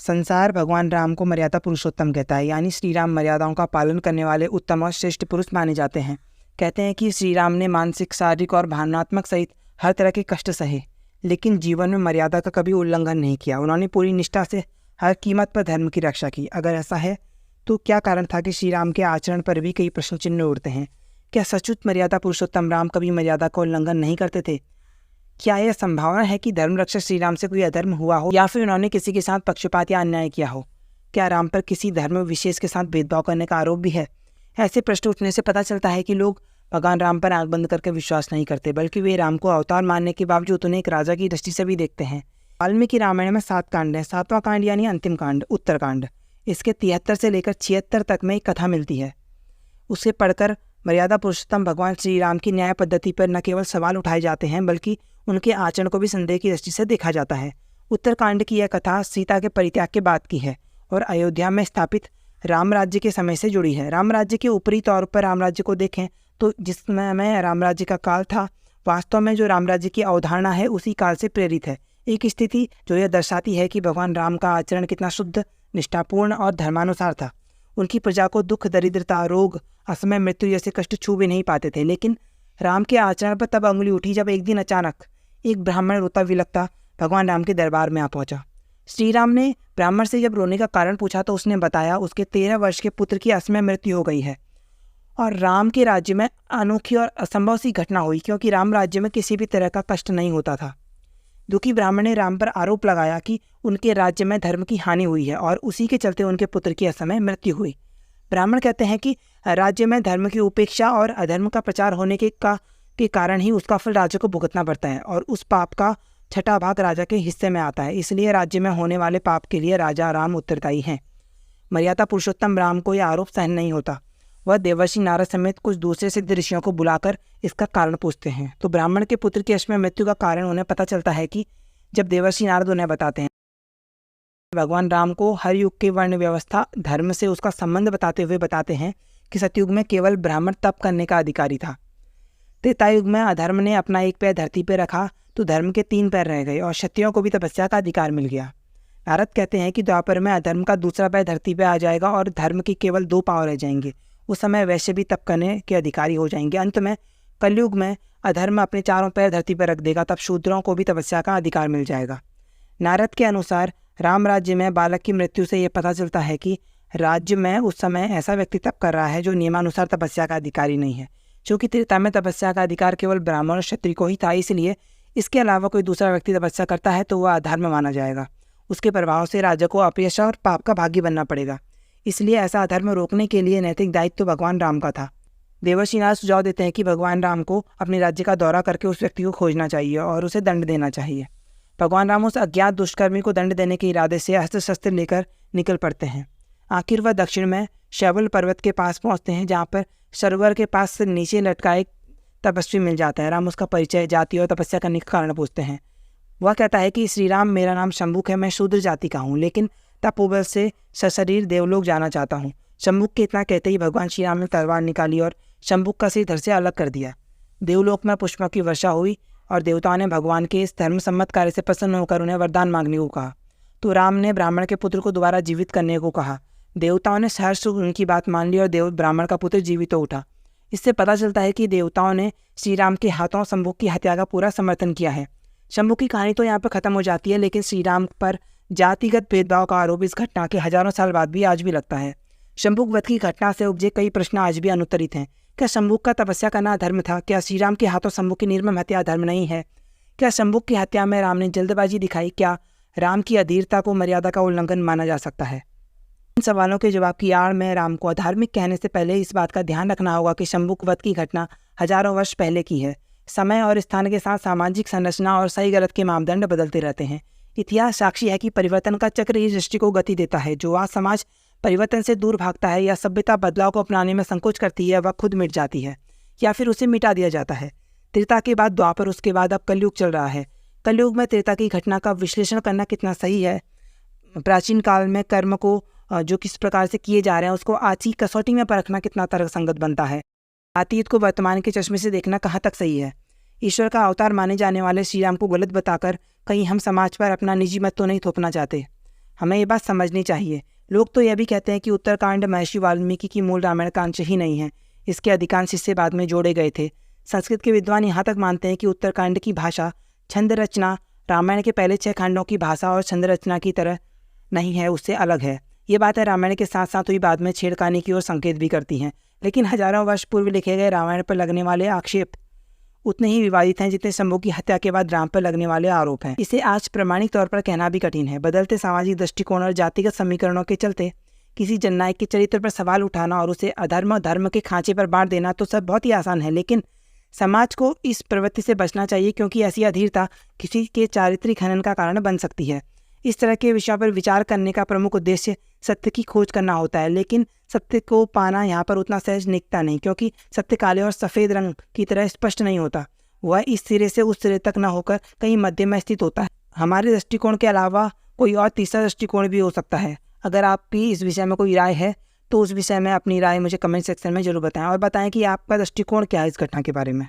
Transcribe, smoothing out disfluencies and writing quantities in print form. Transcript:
संसार भगवान राम को मर्यादा पुरुषोत्तम कहता है, यानी श्री राम मर्यादाओं का पालन करने वाले उत्तम और श्रेष्ठ पुरुष माने जाते हैं। कहते हैं कि श्री राम ने मानसिक, शारीरिक और भावनात्मक सहित हर तरह के कष्ट सहे, लेकिन जीवन में मर्यादा का कभी उल्लंघन नहीं किया। उन्होंने पूरी निष्ठा से हर कीमत पर धर्म की रक्षा की। अगर ऐसा है तो क्या कारण था कि श्री राम के आचरण पर भी कई प्रश्न चिन्ह उठते हैं। क्या सचमुच मर्यादा पुरुषोत्तम राम कभी मर्यादा का उल्लंघन नहीं करते थे? क्या यह संभावना है कि धर्म रक्षक श्री राम से कोई अधर्म हुआ हो, या फिर उन्होंने किसी के साथ पक्षपात या अन्याय किया हो? क्या राम पर किसी धर्म विशेष के साथ भेदभाव करने का आरोप भी है? ऐसे प्रश्न उठने से पता चलता है कि लोग भगवान राम पर आंख बंद करके विश्वास नहीं करते, बल्कि वे राम को अवतार मानने के बावजूद उन्हें एक राजा की दृष्टि से भी देखते हैं। वाल्मीकि रामायण में 7 कांड हैं। 7वां कांड यानी अंतिम कांड, उत्तरकांड, इसके 73 से लेकर 76 तक में एक कथा मिलती है। उसे पढ़कर मर्यादा पुरुषोत्तम भगवान श्री राम की न्याय पद्धति पर न केवल सवाल उठाए जाते हैं, बल्कि उनके आचरण को भी संदेह की दृष्टि से देखा जाता है। उत्तरकांड की यह कथा सीता के परित्याग के बाद की है और अयोध्या में स्थापित राम राज्य के समय से जुड़ी है। राम राज्य के ऊपरी तौर पर राम राज्य को देखें तो जिस समय राम राज्य का काल था, वास्तव में जो राम राज्य की अवधारणा है उसी काल से प्रेरित है। एक स्थिति जो यह दर्शाती है कि भगवान राम का आचरण कितना शुद्ध, निष्ठापूर्ण और धर्मानुसार था। उनकी प्रजा को दुख, दरिद्रता, रोग, असमय मृत्यु जैसे कष्ट छू भी नहीं पाते थे। लेकिन राम के आचरण पर तब अंगुली उठी जब एक दिन अचानक एक ब्राह्मण रोता विलखता भगवान राम के दरबार में आ पहुंचा। श्री राम ने ब्राह्मण से जब रोने का कारण पूछा तो उसने बताया उसके 13 वर्ष के पुत्र की असमय मृत्यु हो गई है। और राम के राज्य में अनोखी और असंभव सी घटना हुई, क्योंकि राम राज्य में किसी भी तरह का कष्ट नहीं होता था। दुखी ब्राह्मण ने राम पर आरोप लगाया कि उनके राज्य में धर्म की हानि हुई है और उसी के चलते उनके पुत्र की असमय मृत्यु हुई। ब्राह्मण कहते हैं कि राज्य में धर्म की उपेक्षा और अधर्म का प्रचार होने के कारण ही उसका फल राजा को भुगतना पड़ता है और उस पाप का 6ठा भाग राजा के हिस्से में आता है। इसलिए राज्य में होने वाले पाप के लिए राजा राम उत्तरदायी हैं। मर्यादा पुरुषोत्तम राम को यह आरोप सहन नहीं होता। वह देवर्षि नारद समेत कुछ दूसरे सिद्ध ऋषियों को बुलाकर इसका कारण पूछते हैं। तो ब्राह्मण के पुत्र की असमय मृत्यु का कारण उन्हें पता चलता है कि जब देवर्षि नारद उन्हें बताते हैं, भगवान राम को हर युग के वर्ण व्यवस्था, धर्म से उसका संबंध बताते हुए बताते हैं कि सतयुग में केवल ब्राह्मण तप करने का अधिकारी था। त्रेता युग में अधर्म ने अपना एक पैर धरती पर रखा तो धर्म के 3 पैर रह गए और क्षत्रियों को भी तपस्या का अधिकार मिल गया। नारद कहते हैं कि द्वापर में अधर्म का दूसरा पैर धरती पर आ जाएगा और धर्म के केवल 2 पांव रह जाएंगे। उस समय वैश्य भी तप करने के अधिकारी हो जाएंगे। अंत में कलयुग में अधर्म अपने 4 पैर धरती पर रख देगा, तब शूद्रों को भी तपस्या का अधिकार मिल जाएगा। नारद के अनुसार राम राज्य में बालक की मृत्यु से यह पता चलता है कि राज्य में उस समय ऐसा व्यक्ति तप कर रहा है जो नियमानुसार तपस्या का अधिकारी नहीं है। चूँकि त्रेता में तपस्या का अधिकार केवल ब्राह्मण और क्षत्रिय को ही था, इसलिए इसके अलावा कोई दूसरा व्यक्ति तपस्या करता है तो वह अधर्म माना जाएगा। उसके प्रभाव से राजा को अपयश और पाप का भागी बनना पड़ेगा। इसलिए ऐसा अधर्म रोकने के लिए नैतिक दायित्व तो भगवान राम का था। देवर्षि नारद सुझाव देते हैं कि भगवान राम को अपने राज्य का दौरा करके उस व्यक्ति को खोजना चाहिए और उसे दंड देना चाहिए। भगवान राम उस अज्ञात दुष्कर्मी को दंड देने के इरादे से अस्त्र शस्त्र लेकर निकल पड़ते हैं। आखिर वह दक्षिण में शैवल पर्वत के पास पहुंचते हैं, जहाँ पर सरोवर के पास से नीचे लटका एक तपस्वी मिल जाता है। राम उसका परिचय, जाति और तपस्या करने का कारण पूछते हैं। वह कहता है कि श्री राम, मेरा नाम शंभुक है, मैं शूद्र जाति का हूँ, लेकिन तपोबल से सशरीर देवलोक जाना चाहता हूँ। शंभुक के इतना कहते ही भगवान श्री राम ने तलवार निकाली और शंभुक का सिर धड़ से अलग कर दिया। देवलोक में पुष्पों की वर्षा हुई और देवताओं ने भगवान के इस धर्म सम्मत कार्य से प्रसन्न होकर उन्हें वरदान मांगने को कहा। तो राम ने ब्राह्मण के पुत्र को दोबारा जीवित करने को कहा। देवताओं ने सहर्ष उनकी बात मान ली और ब्राह्मण का पुत्र जीवित उठा। इससे पता चलता है कि देवताओं ने श्री राम के हाथों शंभुक की हत्या का पूरा समर्थन किया है। शंभुक की कहानी तो यहाँ पर खत्म हो जाती है, लेकिन श्री राम पर जातिगत भेदभाव का आरोप इस घटना के हजारों साल बाद भी आज भी लगता है। शंभुक वध की घटना से उपजे कई प्रश्न आज भी अनुत्तरित हैं। क्या शंभुक का तपस्या करना अधर्म था? क्या श्री राम के हाथों शंभुक की निर्मम हत्या अधर्म नहीं है? क्या शंभुक की हत्या में राम ने जल्दबाजी दिखाई? क्या राम की अधीरता को मर्यादा का उल्लंघन माना जा सकता है? इन सवालों के जवाब की आड़ में राम को अधार्मिक कहने से पहले इस बात का ध्यान रखना होगा कि शंभुक वध की घटना हजारों वर्ष पहले की है। समय और स्थान के साथ सामाजिक संरचना और सही गलत के मापदंड बदलते रहते हैं। इतिहास साक्षी है कि परिवर्तन का चक्र ही सृष्टि को गति देता है। जो आज समाज परिवर्तन से दूर भागता है या सभ्यता बदलाव को अपनाने में संकोच करती है, वह खुद मिट जाती है या फिर उसे मिटा दिया जाता है। त्रेता के बाद द्वापर, उसके बाद अब कलयुग चल रहा है। कलयुग में त्रेता की घटना का विश्लेषण करना कितना सही है? प्राचीन काल में कर्म को जो किस प्रकार से किए जा रहे हैं उसको आज की कसौटी में परखना कितना तर्कसंगत बनता है? अतीत को वर्तमान के चश्मे से देखना कहाँ तक सही है? ईश्वर का अवतार माने जाने वाले श्री राम को गलत बताकर कहीं हम समाज पर अपना निजी मत तो नहीं थोपना चाहते? हमें ये बात समझनी चाहिए। लोग तो यह भी कहते हैं कि उत्तरकांड महर्षि वाल्मीकि की मूल रामायण का अंश ही नहीं है, इसके अधिकांश हिस्से बाद में जोड़े गए थे। संस्कृत के विद्वान यहाँ तक मानते हैं कि उत्तरकांड की भाषा, छंद रचना रामायण के पहले 6 खंडों की भाषा और छंद रचना की तरह नहीं है, उससे अलग है। ये बातें रामायण के साथ साथ हुई बाद में छेड़खानी की ओर संकेत भी करती हैं। लेकिन हजारों वर्ष पूर्व लिखे गए रामायण पर लगने वाले आक्षेप उतने ही विवादित हैं जितने शंभू की हत्या के बाद राम पर लगने वाले आरोप हैं। इसे आज प्रमाणिक तौर पर कहना भी कठिन है। बदलते सामाजिक दृष्टिकोण और जातिगत समीकरणों के चलते किसी जननायक के चरित्र पर सवाल उठाना और उसे अधर्म और धर्म के खांचे पर बांट देना तो सब बहुत ही आसान है, लेकिन समाज को इस प्रवृत्ति से बचना चाहिए, क्योंकि ऐसी अधीरता किसी के चारित्रिक हनन का कारण बन सकती है। इस तरह के विषयों पर विचार करने का प्रमुख उद्देश्य सत्य की खोज करना होता है, लेकिन सत्य को पाना यहाँ पर उतना सहज निकता नहीं, क्योंकि सत्य काले और सफ़ेद रंग की तरह स्पष्ट नहीं होता। वह इस सिरे से उस सिरे तक न होकर कहीं मध्य में स्थित होता है। हमारे दृष्टिकोण के अलावा कोई और तीसरा दृष्टिकोण भी हो सकता है। अगर आपकी इस विषय में कोई राय है तो उस विषय में अपनी राय मुझे कमेंट सेक्शन में जरूर बताएं, और बताएं कि आपका दृष्टिकोण क्या है इस घटना के बारे में।